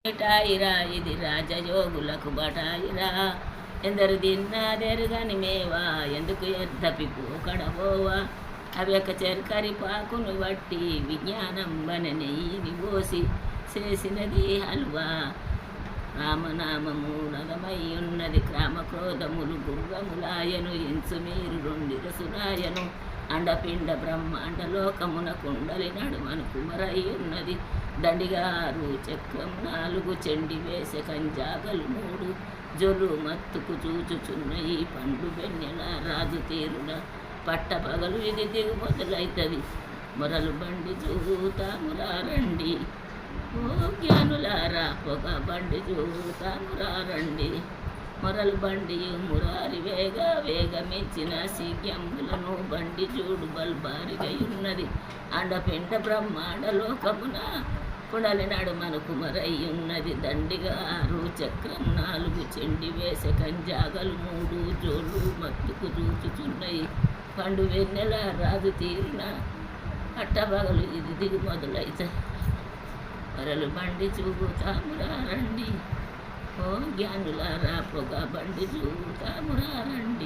మిఠాయిరా ఇది రాజయోగులకు బటాయిరా, ఎందరు తిన్నాదెరుగని మేవా, ఎందుకు ఎద్దపిపోకడబోవా, అవ్యక చెరకరి పాకును బట్టి విజ్ఞానం బన నెయ్యిని పోసి చేసినది హల్వా. రామనామము నగమయ్యున్నది క్రామక్రోధములు గుర్రములాయను, ఇంచు మీరు రొండిరసులాయను, అండపిండ బ్రహ్మాండ లోకమున కుండలి నడుమను కుమరయ్యున్నది. దండిగారు చక్రం 4 చెండి వేసే కంజాగలు 3, జొలు మత్తుకు చూచుచున్న ఈ పండు బెన్నెల రాజు తీరున పట్టపగలు ఇది దిగు మొదలైతది. మొరలు బండి చూతామురారండి, ఓ జ్ఞానులారా పొగ బండి చూతామురారండి. మొరలు బండియు మురారి వేగ వేగమిచ్చిన శీఘ్యములను బండి చూడు బల్బారిగయున్నది. అండపిండ బ్రహ్మాండ లోకమున పుడలి నడుమను కుమరయ్యున్నది. దండిగా 6 చక్రం 4 చెండి వేసే కంజాగలు 3, జోలు మత్తుకు చూచుచున్నయి పండు వెన్నెల రాజు తీరిన పట్టబగలు ఇది దిగు మొదలైతది. వరలు బండి చూతామురా రండి, ఓ జ్ఞానులారా పొగ బండి చూతామురా రండి.